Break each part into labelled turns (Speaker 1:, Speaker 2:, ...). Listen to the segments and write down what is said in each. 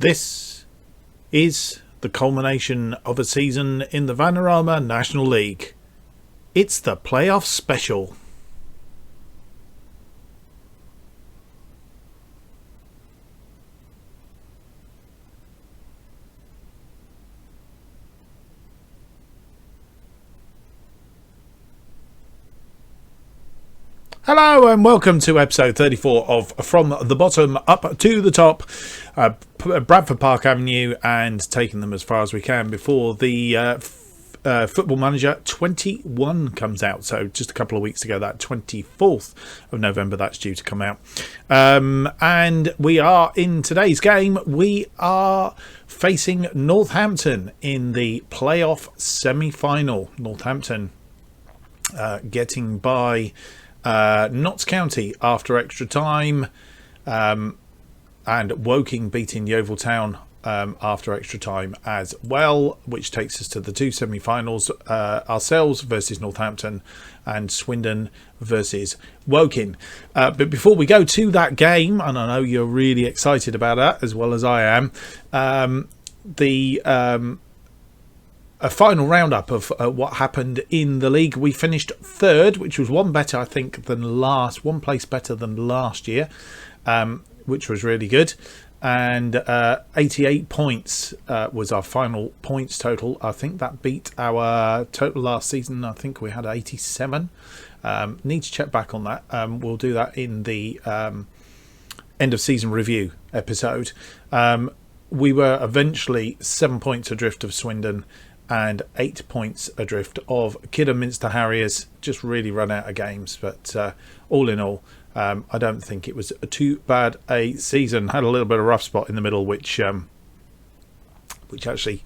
Speaker 1: This is the culmination of a season in the Vanarama National League. It's the playoff special. Hello and welcome to episode 34 of From the Bottom Up to the Top, Bradford Park Avenue, and taking them as far as we can before the Football Manager 21 comes out. So just a couple of weeks ago, that 24th of November, that's due to come out. And we are in today's game. We are facing Northampton in the playoff semi-final. Northampton getting by Notts County after extra time, and Woking beating Yeovil Town after extra time as well, which takes us to the two semi-finals, ourselves versus Northampton and Swindon versus Woking. But before we go to that game, and I know you're really excited about that as well as I am, a final roundup of what happened in the league. We finished third, which was one place better than last year, which was really good. And 88 points was our final points total. I think that beat our total last season. I think we had 87. Need to check back on that. We'll do that in the end of season review episode. We were eventually 7 points adrift of Swindon and 8 points adrift of Kidderminster Harriers. Just really run out of games, but all in all, I don't think it was too bad a season. Had a little bit of rough spot in the middle, which actually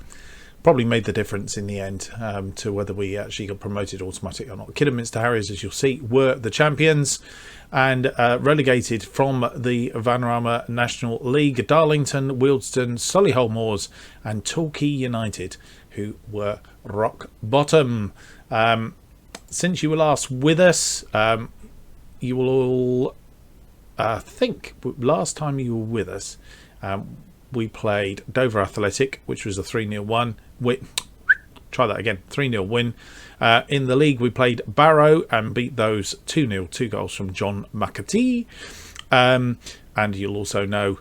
Speaker 1: probably made the difference in the end to whether we actually got promoted automatically or not. Kidderminster Harriers, as you'll see, were the champions and relegated from the Vanarama National League. Darlington, Wealdstone, Solihull Moors and Torquay United, who were rock bottom. Since you were last with us, you will all think last time you were with us, we played Dover Athletic, which was a 3-0 win. Try that again, 3-0 win. In the league, we played Barrow and beat those 2-0, 2 goals from John McAtee. And you'll also know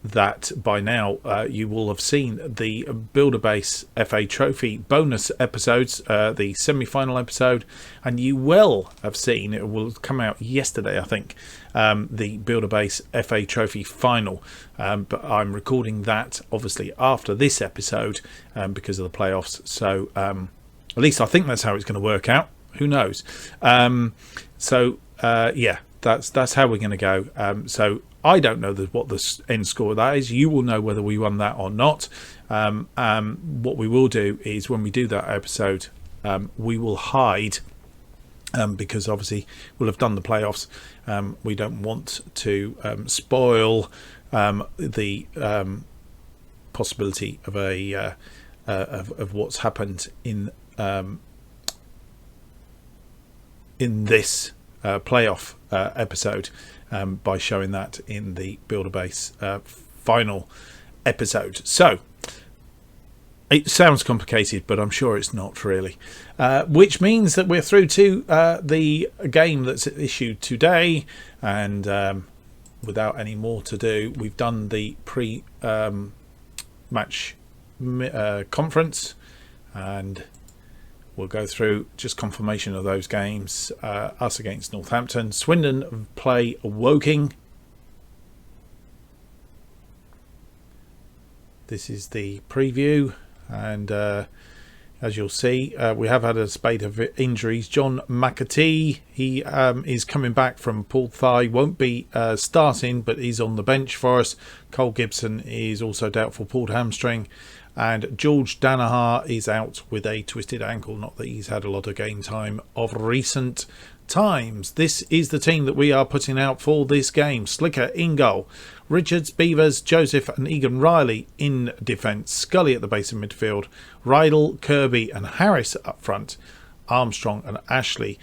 Speaker 1: that by now you will have seen the Builder Base FA Trophy bonus episodes, the semi-final episode, and you will have seen, it will come out yesterday I think, the Builder Base FA Trophy final, but I'm recording that obviously after this episode because of the playoffs, so at least I think that's how it's going to work out. Who knows? Yeah, that's how we're going to go. So I don't know what the end score of that is. You will know whether we won that or not. What we will do is when we do that episode, we will hide because obviously we'll have done the playoffs. We don't want to spoil the possibility of of what's happened in this playoff episode by showing that in the Builder Base final episode. So it sounds complicated, but I'm sure it's not really, which means that we're through to the game that's issued today, and without any more to do, we've done the pre-match conference, and we'll go through just confirmation of those games. Us against Northampton. Swindon play Woking. This is the preview. And as you'll see, we have had a spate of injuries. John McAtee, he is coming back from pulled thigh. Won't be starting, but he's on the bench for us. Cole Gibson is also doubtful, pulled hamstring. And George Danaher is out with a twisted ankle. Not that he's had a lot of game time of recent times. This is the team that we are putting out for this game. Slicker in goal. Richards, Beavers, Joseph and Egan Riley in defence. Scully at the base of midfield. Rydell, Kirby and Harris up front. Armstrong and Ashley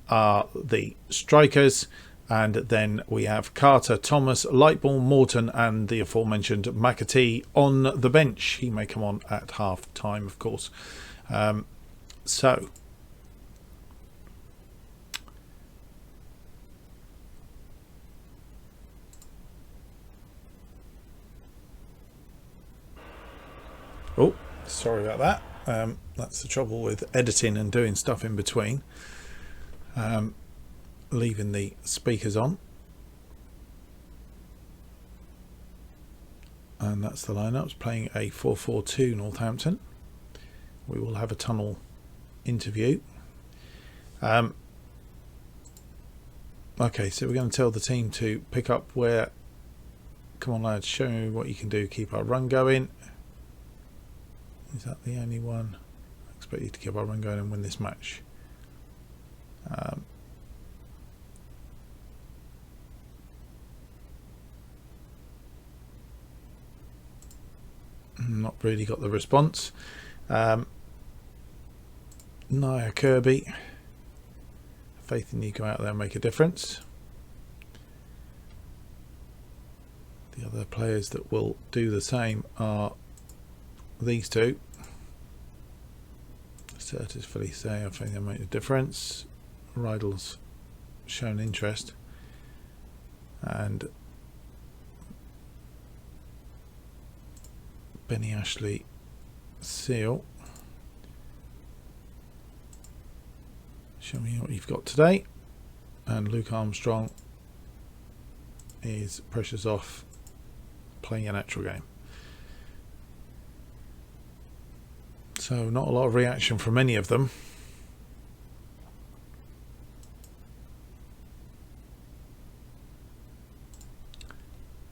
Speaker 1: are the strikers. And then we have Carter, Thomas, Lightbourne, Morton and the aforementioned McAtee on the bench. He may come on at half time, of course. Oh, sorry about that. That's the trouble with editing and doing stuff in between. Leaving the speakers on. And that's the lineups, playing a 4-4-2 Northampton. We will have a tunnel interview. Okay, so we're going to tell the team to pick up where... Come on lads, show me what you can do. Keep our run going. Is that the only one? I expect you to keep our run going and win this match. Not really got the response. Nia Kirby, faith in you, go out there and make a difference. The other players that will do the same are these two. Certis Felice, I think they'll make a difference. Rydell's shown interest. And Benny Ashley Seal, show me what you've got today. And Luke Armstrong is pressures off, playing a natural game. So not a lot of reaction from any of them.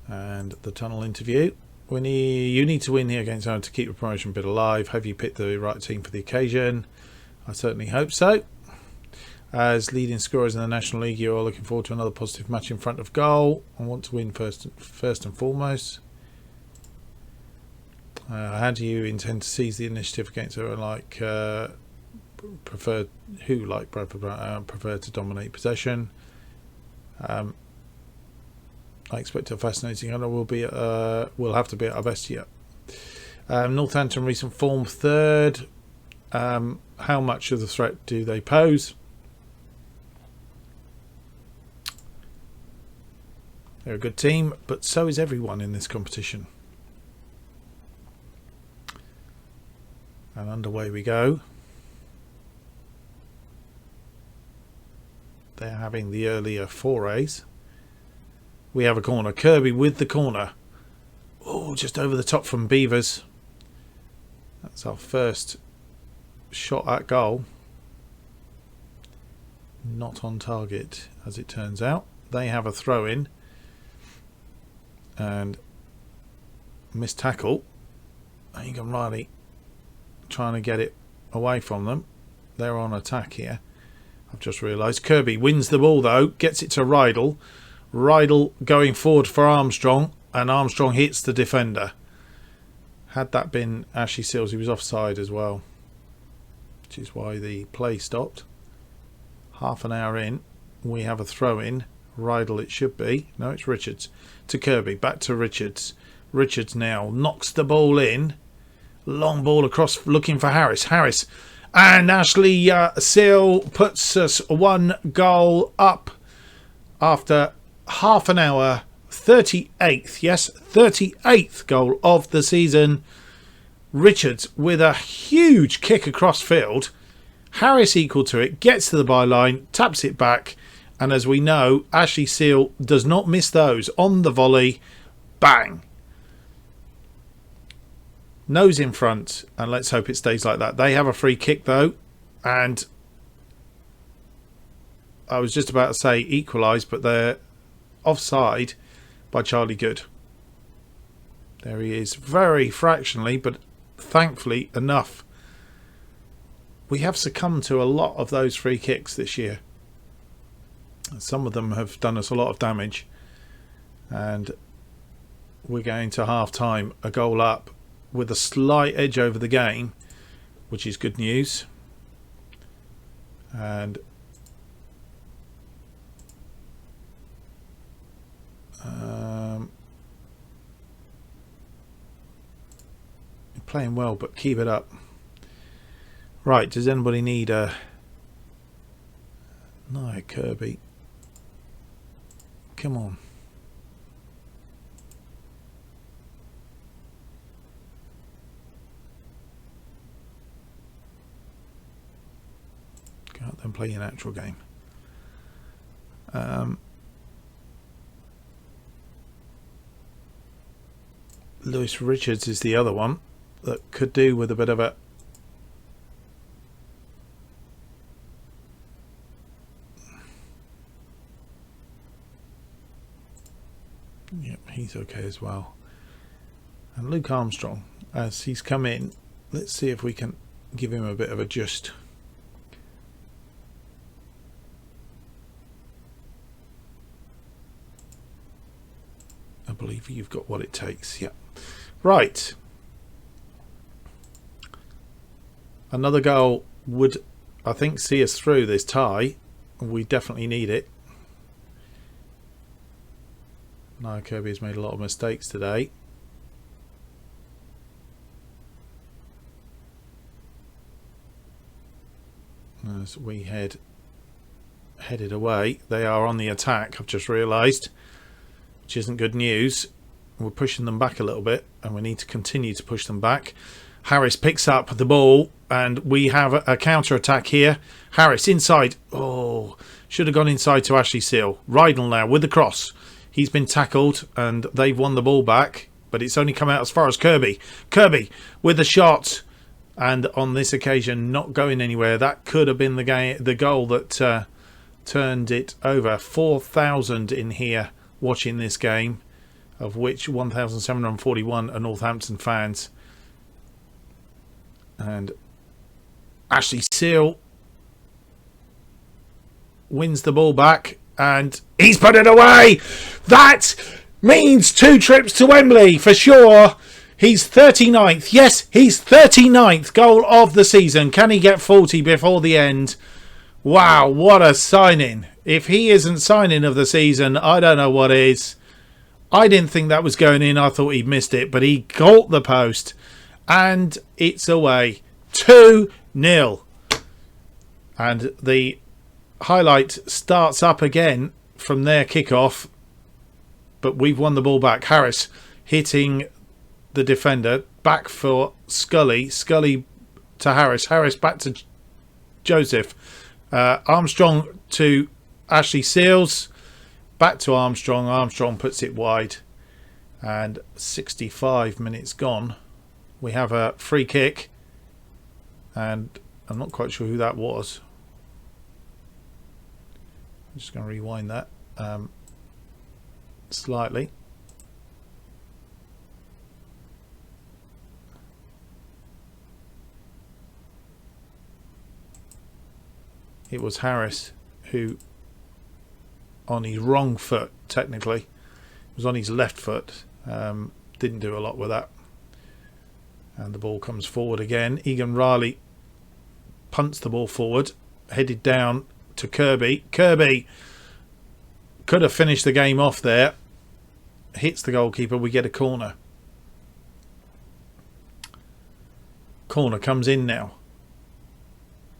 Speaker 1: And the tunnel interview. You need to win here against Owen to keep the promotion bid alive. Have you picked the right team for the occasion? I certainly hope so. As leading scorers in the National League, you are looking forward to another positive match in front of goal. I want to win first and foremost. How do you intend to seize the initiative against her? Like Bradford prefer to dominate possession? I expect a fascinating honor. We'll have to be at our best yet. Northampton recent form third. How much of the threat do they pose? They're a good team, but so is everyone in this competition. And underway we go. They're having the earlier forays. We have a corner. Kirby with the corner. Oh, just over the top from Beavers. That's our first shot at goal. Not on target, as it turns out. They have a throw in. And missed tackle. Egan Riley trying to get it away from them. They're on attack here. I've just realised. Kirby wins the ball though. Gets it to Rydell. Rydell going forward for Armstrong, and Armstrong hits the defender. Had that been Ashley Seals, he was offside as well, which is why the play stopped. Half an hour in, we have a throw in. Rydell it should be. No, it's Richards. To Kirby, back to Richards. Richards now knocks the ball in. Long ball across looking for Harris. Harris and Ashley Seal puts us 1 goal up after half an hour. 38th, yes, 38th goal of the season. Richards with a huge kick across field. Harris equal to it, gets to the byline, taps it back, and as we know, Ashley Seal does not miss those on the volley. Bang! Nose in front, and let's hope it stays like that. They have a free kick though, and I was just about to say equalise, but they're offside by Charlie Good. There he is, very fractionally, but thankfully enough. We have succumbed to a lot of those free kicks this year. Some of them have done us a lot of damage, and we're going to half time a goal up with a slight edge over the game, which is good news. And playing well, but keep it up. Right, does anybody need a... No, Kirby. Come on. Go out there and play your natural game. Lewis Richards is the other one that could do with a bit of a... Yep, he's okay as well. And Luke Armstrong, as he's come in, let's see if we can give him a bit of a just. I believe you've got what it takes. Yeah. Right. Another goal would, I think, see us through this tie. We definitely need it. Now Kirby has made a lot of mistakes today. As we headed away, they are on the attack, I've just realised, which isn't good news. We're pushing them back a little bit, and we need to continue to push them back. Harris picks up the ball, and we have a counter attack here. Harris inside. Oh, should have gone inside to Ashley Seal. Rydell now with the cross. He's been tackled, and they've won the ball back, but it's only come out as far as Kirby. Kirby with the shot, and on this occasion not going anywhere. That could have been the goal that turned it over. 4,000 in here watching this game, of which 1,741 are Northampton fans. And Ashley Seal wins the ball back, and he's put it away. That means 2 trips to Wembley for sure. He's 39th. Yes, he's 39th goal of the season. Can he get 40 before the end? Wow, what a signing. If he isn't signing of the season, I don't know what is. I didn't think that was going in. I thought he'd missed it, but he caught the post, and it's away. 2-0. And the highlight starts up again from their kickoff, but we've won the ball back. Harris hitting the defender, back for Scully. Scully to Harris. Harris back to Joseph. Armstrong to Ashley Seals. Back to Armstrong. Armstrong puts it wide. And 65 minutes gone. We have a free kick. And I'm not quite sure who that was. I'm just going to rewind that slightly. It was Harris who, on his wrong foot, technically, was on his left foot. Didn't do a lot with that. And the ball comes forward again. Egan Riley punts the ball forward, headed down to Kirby. Kirby could have finished the game off there. Hits the goalkeeper. We get a corner. Corner comes in now.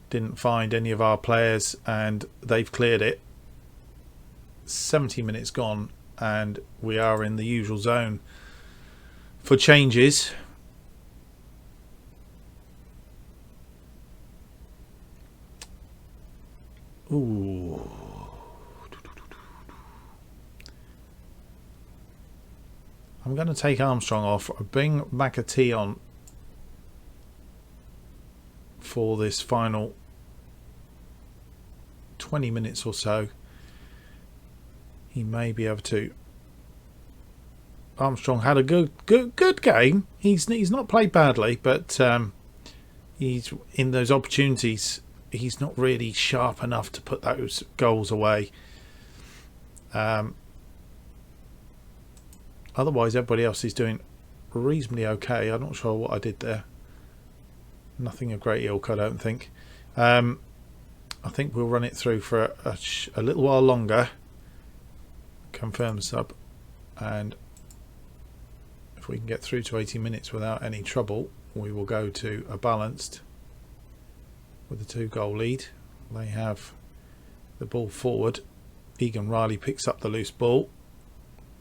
Speaker 1: Didn't find any of our players, and they've cleared it. 70 minutes gone, and we are in the usual zone for changes. Ooh. I'm going to take Armstrong off. Bring McAtee on for this final 20 minutes or so. He may be able to. Armstrong had a good game. He's not played badly, but he's in those opportunities. He's not really sharp enough to put those goals away. Otherwise, everybody else is doing reasonably okay. I'm not sure what I did there. Nothing of great ilk, I don't think. I think we'll run it through for a little while longer. Confirm the sub, and if we can get through to 80 minutes without any trouble, we will go to a balanced with a 2-goal lead. They have the ball forward. Egan Riley picks up the loose ball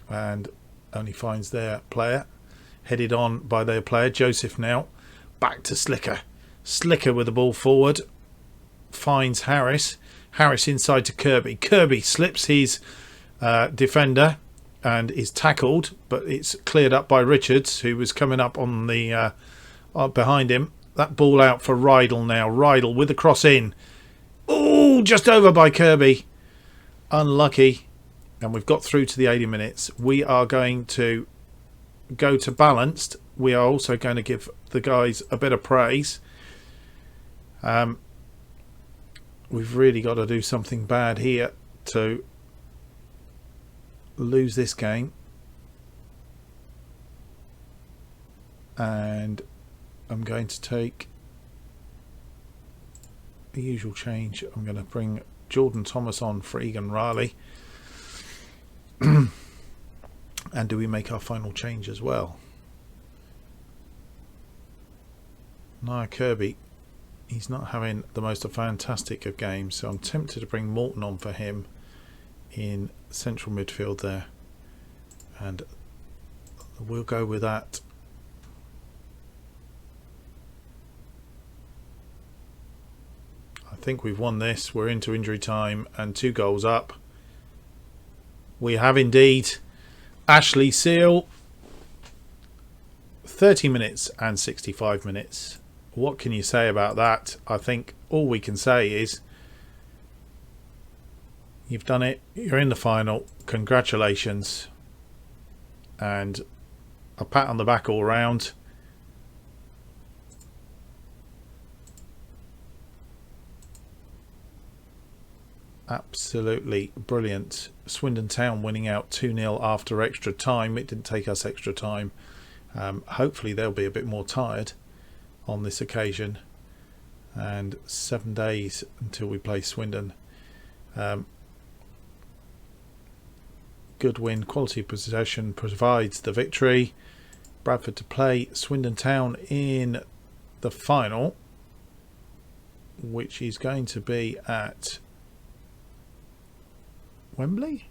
Speaker 1: and only finds their player. Headed on by their player. Joseph now back to Slicker. Slicker with the ball forward. Finds Harris. Harris inside to Kirby. Kirby slips his defender and is tackled, but it's cleared up by Richards, who was coming up on the behind him. That ball out for Rydell now. Rydell with the cross in. Oh, just over by Kirby. Unlucky. And we've got through to the 80 minutes. We are going to go to balanced. We are also going to give the guys a bit of praise. We've really got to do something bad here to lose this game. And I'm going to take the usual change. I'm going to bring Jordan Thomas on for Egan Riley. And do we make our final change as well? Nia Kirby, he's not having the most fantastic of games, so I'm tempted to bring Morton on for him in central midfield there, and we'll go with that. I think we've won this. We're into injury time and 2 goals up. We have indeed. Ashley Seal, 30 minutes and 65 minutes. What can you say about that? I think all we can say is you've done it. You're in the final. Congratulations. And a pat on the back all round. Absolutely brilliant. Swindon Town winning out 2-0 after extra time. It didn't take us extra time. Hopefully they'll be a bit more tired on this occasion. And 7 days until we play Swindon. Good win. Quality of possession provides the victory. Bradford to play Swindon Town in the final, which is going to be at Wembley?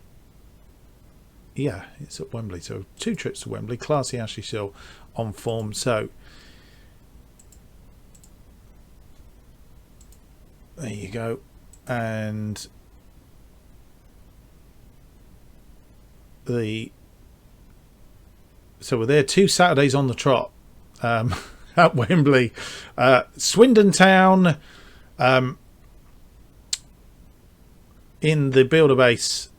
Speaker 1: Yeah, it's at Wembley. So 2 trips to Wembley. Classy Ashley Seal on form. So there you go. And so we're there 2 Saturdays on the trot at Wembley. Swindon Town in the Builder Base.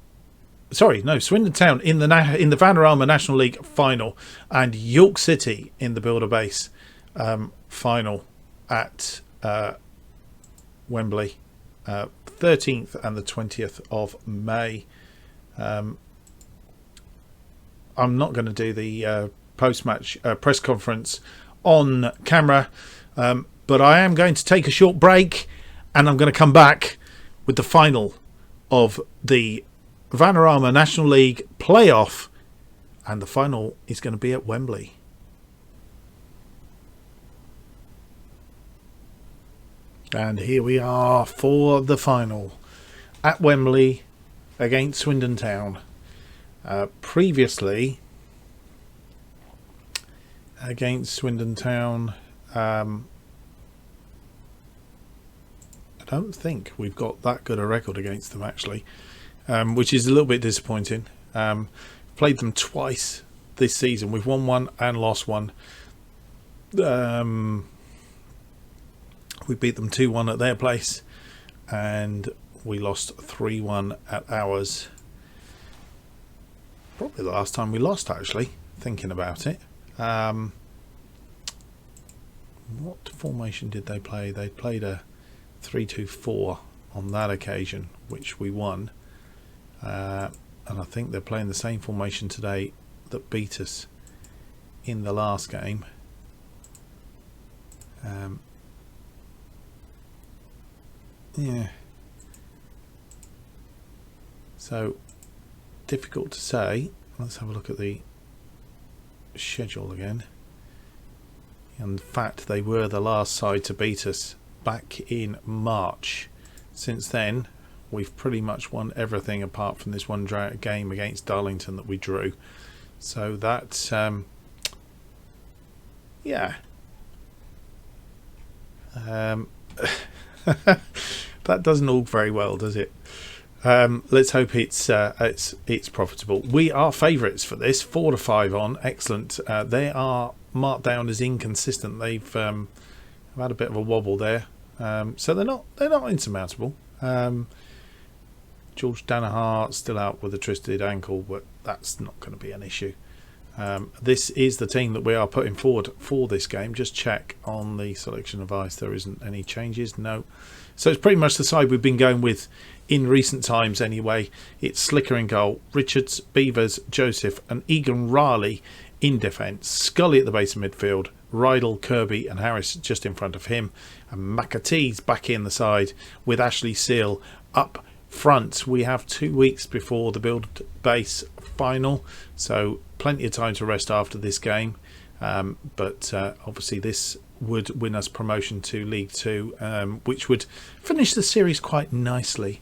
Speaker 1: Sorry, no, Swindon Town in the Vanarama National League final, and York City in the Builder Base final at Wembley, 13th and the 20th of May. I'm not going to do the post-match press conference on camera, but I am going to take a short break, and I'm going to come back with the final of the Vanarama National League playoff, and the final is going to be at Wembley. And here we are for the final at Wembley against Swindon Town. Previously against Swindon Town, I don't think we've got that good a record against them, actually, which is a little bit disappointing. Played them twice this season. We've won 1 and lost 1. We beat them 2-1 at their place, and we lost 3-1 at ours. Probably the last time we lost, actually, thinking about it. What formation did they play? They played a 3-2-4 on that occasion, which we won. And I think they're playing the same formation today that beat us in the last game. Yeah. So, difficult to say. Let's have a look at the schedule again. In fact, they were the last side to beat us back in March. Since then, we've pretty much won everything apart from this one game against Darlington that we drew. So that, yeah. That doesn't all very well, does it? Let's hope it's profitable. We are favourites for this, 4-5 on. Excellent. They are marked down as inconsistent. They've had a bit of a wobble there, so they're not insurmountable. George Danaher still out with a twisted ankle, but that's not going to be an issue. This is the team that we are putting forward for this game. Just check on the selection advice. There isn't any changes. No. So it's pretty much the side we've been going with in recent times anyway. It's Slicker in goal, Richards, Beavers, Joseph and Egan Riley in defence. Scully at the base of midfield, Rydell, Kirby and Harris just in front of him. And McAtee's back in the side with Ashley Seal up front. We have 2 weeks before the build base final, so plenty of time to rest after this game, but obviously this would win us promotion to League 2, which would finish the series quite nicely,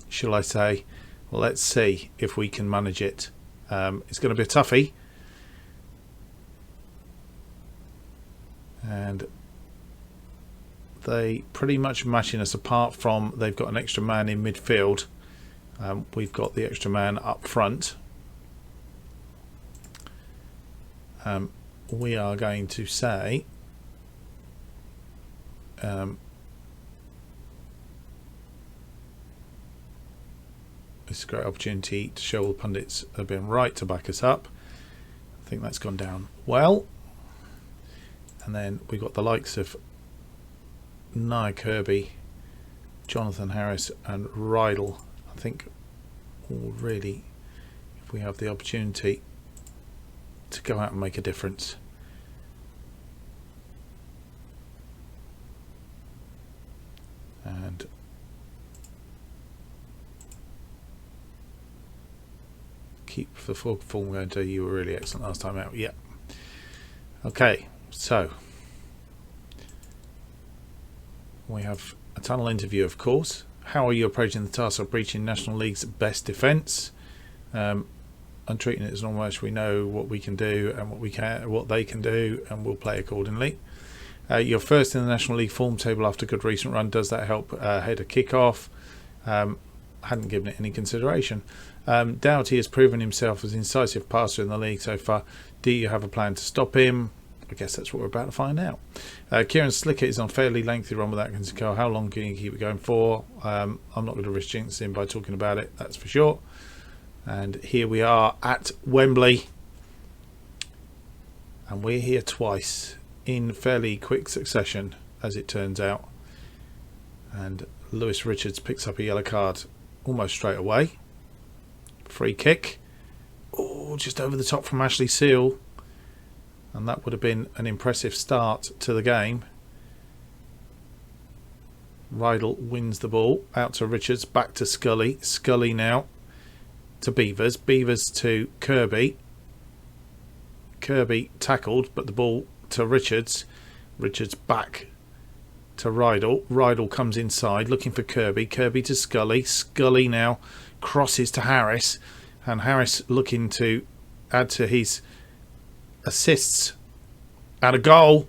Speaker 1: shall I say. Let's see if we can manage it. It's going to be a toughie, and they pretty much matching us apart from they've got an extra man in midfield. We've got the extra man up front. We are going to say it's a great opportunity to show all the pundits have been right to back us up. I think that's gone down well. And then we've got the likes of Nia Kirby, Jonathan Harris and Rydell. I think really, if we have the opportunity to go out and make a difference. And keep the full form going to you were really excellent last time out. Yeah. Okay, so we have a tunnel interview, of course. How are you approaching the task of breaching National League's best defence? I'm treating it as normal match. We know what we can do and what they can do, and we'll play accordingly. You're first in the National League form table after a good recent run. Does that help ahead of kick-off? Hadn't given it any consideration. Doughty has proven himself as an incisive passer in the league so far. Do you have a plan to stop him? I guess that's what we're about to find out. Kieran Slicker is on fairly lengthy run with Atkinson Cole. How long can you keep it going for? I'm not going to risk jinxing him by talking about it, that's for sure. And here we are at Wembley, and we're here twice in fairly quick succession, as it turns out. And Lewis Richards picks up a yellow card almost straight away. Free kick, just over the top from Ashley Seal, and that would have been an impressive start to the game. Rydell wins the ball out to Richards, back to Scully. Scully now to Beavers. Beavers to Kirby. Kirby tackled, but the ball to Richards. Richards back to Rydell. Rydell comes inside looking for Kirby. Kirby to Scully. Scully now crosses to Harris, and Harris looking to add to his assists and a goal.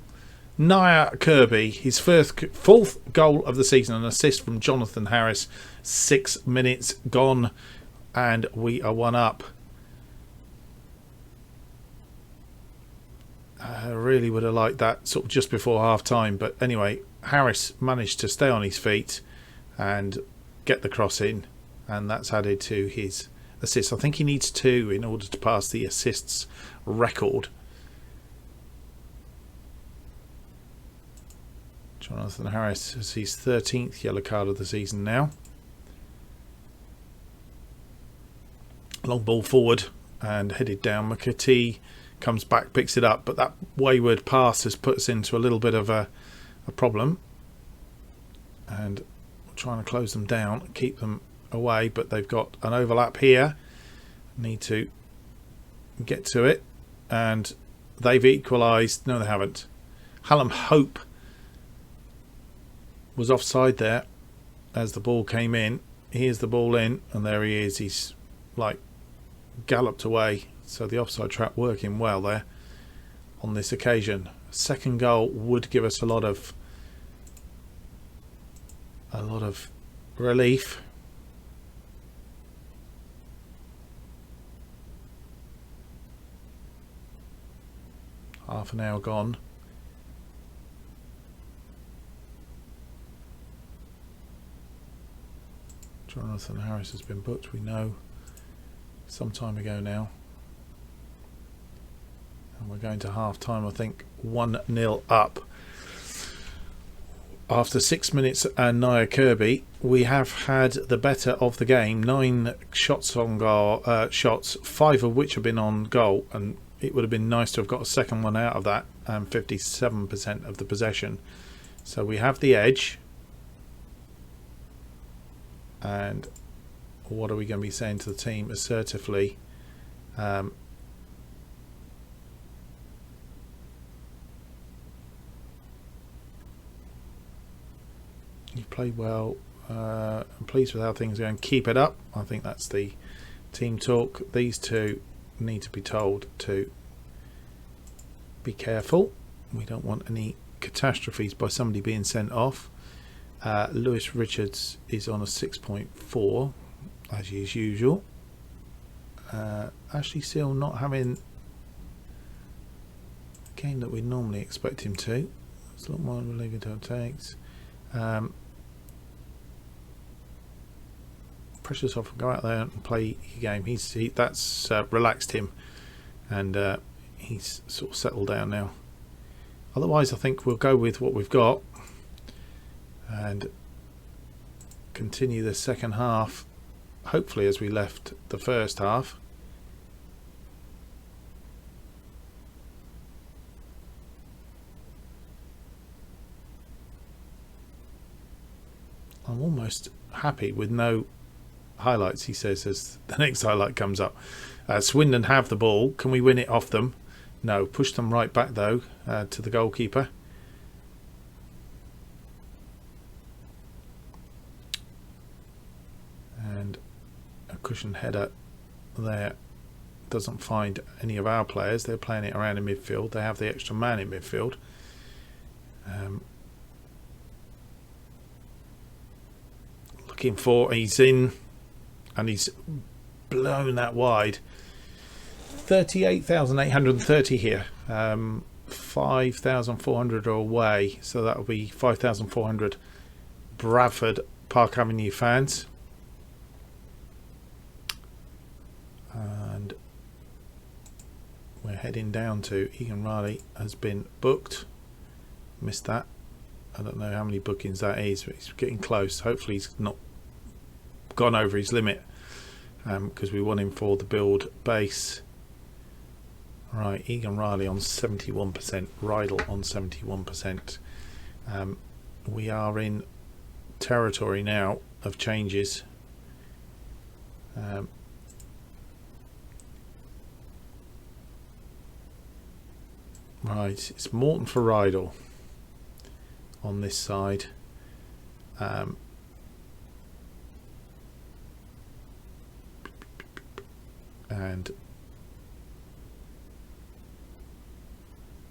Speaker 1: Nia Kirby, his fourth goal of the season, an assist from Jonathan Harris. 6 minutes gone and we are 1 up. I really would have liked that sort of just before half time, but anyway, Harris managed to stay on his feet and get the cross in, and that's added to his assists. I think he needs 2 in order to pass the assists record. Jonathan Harris has his 13th yellow card of the season now. Long ball forward and headed down. McAtee comes back, picks it up, but that wayward pass has put us into a little bit of a problem, and we're trying to close them down, keep them away, but they've got an overlap here. Need to get to it, and they've equalised. No, they haven't. Hallam Hope was offside there as the ball came in. Here's the ball in, and there he is. He's like galloped away. So the offside trap working well there on this occasion. Second goal would give us a lot of relief. Half an hour gone. Jonathan Harris has been booked, we know, some time ago now. And we're going to half time, I think, 1-0 up. After 6 minutes and Nia Kirby, we have had the better of the game. 9 shots on goal, 5 of which have been on goal, and it would have been nice to have got a second one out of that. 57% of the possession. So we have the edge. And what are we going to be saying to the team assertively? You played well. I'm pleased with how things are going. Keep it up. I think that's the team talk. These two need to be told to be careful. We don't want any catastrophes by somebody being sent off. Lewis Richards is on a 6.4 as is usual. Ashley Seal not having a game that we normally expect him to. It's a lot more relieving to takes. Precious off, go out there and play your game. That's relaxed him, and he's sort of settled down now. Otherwise, I think we'll go with what we've got and continue the second half, hopefully as we left the first half. I'm almost happy with no highlights, he says, as the next highlight comes up. Swindon have the ball. Can we win it off them? No. Push them right back though to the goalkeeper. And a cushion header there doesn't find any of our players. They're playing it around in midfield. They have the extra man in midfield. Looking for, he's in, and he's blown that wide. 38,830 here. 5,400 are away, so that will be 5,400 Bradford Park Avenue fans. And we're heading down to Egan Riley has been booked. Missed that. I don't know how many bookings that is, but he's getting close. Hopefully he's not gone over his limit, because we want him for the build base. Right, Egan Riley on 71%, Rydell on 71%. We are in territory now of changes. Right, it's Morton for Rydell on this side. And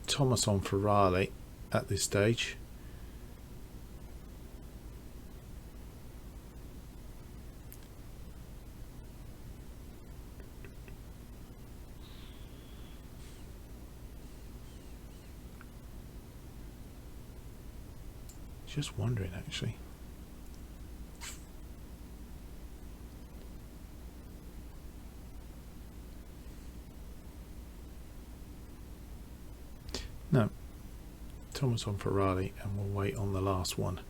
Speaker 1: Thomas on for Riley at this stage. Just wondering, actually. No, Thomas on for Riley, and we'll wait on the last one.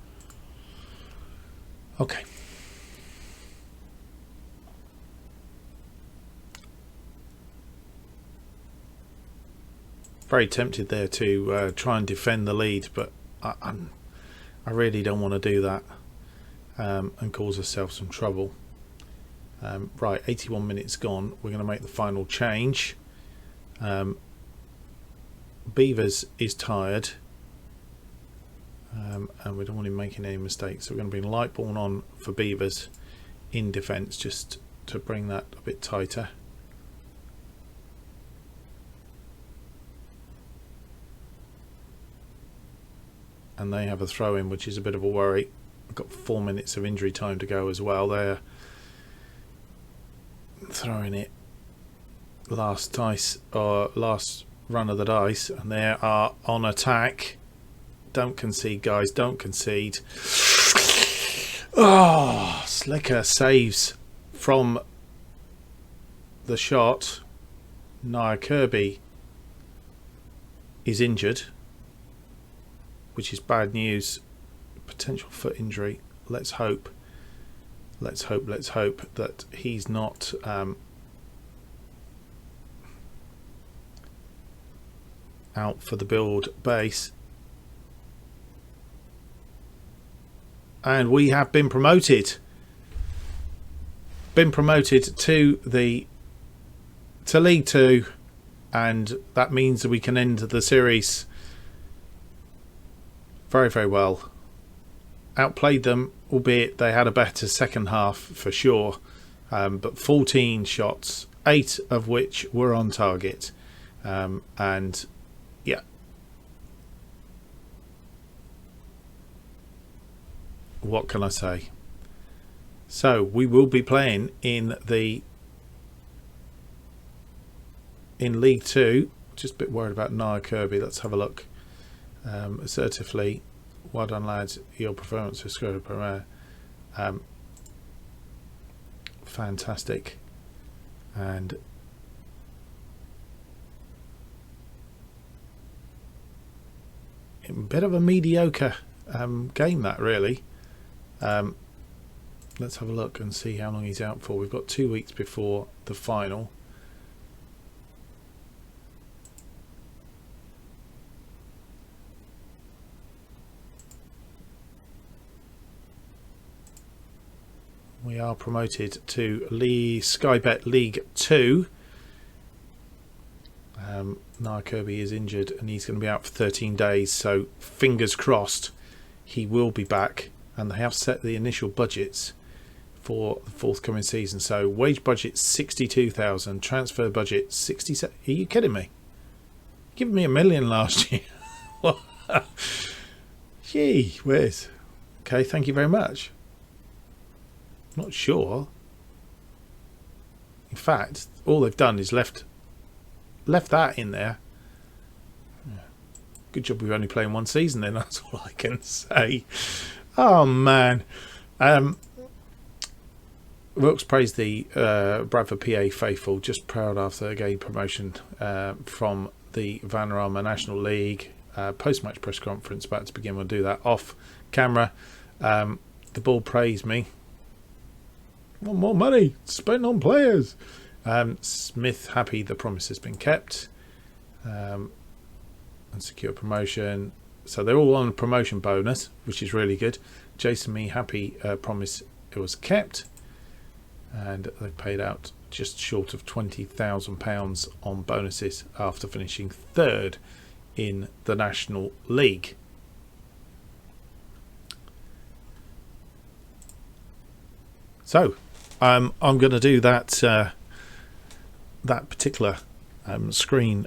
Speaker 1: Okay. Very tempted there to try and defend the lead, but I really don't want to do that and cause ourselves some trouble. Right, 81 minutes gone. We're going to make the final change. Beavers is tired, and we don't want him making any mistakes, so we're going to bring Lightbourne on for Beavers in defence, just to bring that a bit tighter. And they have a throw in, which is a bit of a worry. We've got 4 minutes of injury time to go as well. They're throwing it last run of the dice, and they are on attack. Don't concede, guys, don't concede. Oh, Slicker saves from the shot. Nia Kirby is injured, which is bad news. Potential foot injury. Let's hope that he's not out for the build base. And we have been promoted to League 2, and that means that we can end the series very, very well. Outplayed them, albeit they had a better second half for sure, but 14 shots, 8 of which were on target, and yeah, what can I say? So we will be playing in League 2. Just a bit worried about Nia Kirby. Let's have a look. Assertively, well done, lads. Your performance was good. Fantastic. And a bit of a mediocre game, that really. Let's have a look and see how long he's out for. We've got 2 weeks before the final. We are promoted to Sky Bet League 2. Nia Kirby is injured and he's going to be out for 13 days, so fingers crossed he will be back. And they have set the initial budgets for the forthcoming season. So wage budget 62,000, transfer budget 67. Are you kidding me? Giving me $1 million last year. Gee whiz. Okay, thank you very much. Not sure. In fact, all they've done is left that in there. Good job we're only playing one season then, that's all I can say. Oh man. Wilkes praised the Bradford PA faithful, just proud after again promotion from the Vanarama National League. Post-match press conference about to begin. We'll do that off camera. The ball praised me. Want more money spent on players. Smith happy the promise has been kept, and secure promotion. So they're all on a promotion bonus, which is really good. Jason Me happy promise it was kept, and they paid out just short of £20,000 on bonuses after finishing third in the National League. So I'm going to do that particular screen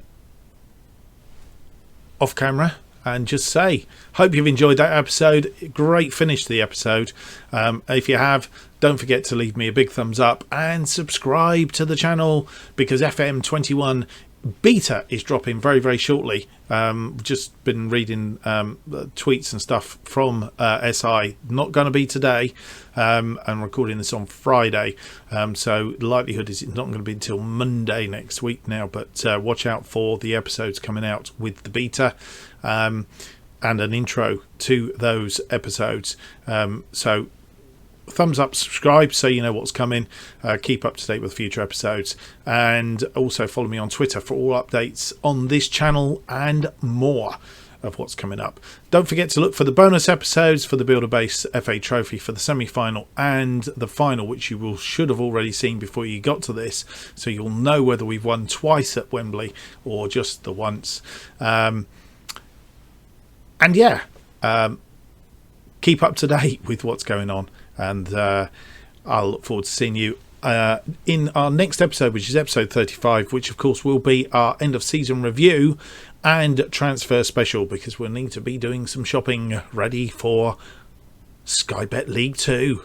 Speaker 1: off camera and just say, hope you've enjoyed that episode. Great finish to the episode. If you have, don't forget to leave me a big thumbs up and subscribe to the channel, because FM21 beta is dropping very, very shortly. Just been reading tweets and stuff from SI. Not going to be today. I'm recording this on Friday, so the likelihood is it's not going to be until Monday next week now, but watch out for the episodes coming out with the beta, and an intro to those episodes. So thumbs up, subscribe so you know what's coming. Keep up to date with future episodes, and also follow me on Twitter for all updates on this channel and more. of what's coming up. Don't forget to look for the bonus episodes for the Builder Base FA Trophy for the semi-final and the final, which you should have already seen before you got to this, so you'll know whether we've won twice at Wembley or just the once. Keep up to date with what's going on, and I'll look forward to seeing you in our next episode, which is episode 35, which of course will be our end of season review and transfer special, because we'll need to be doing some shopping ready for Sky Bet League 2.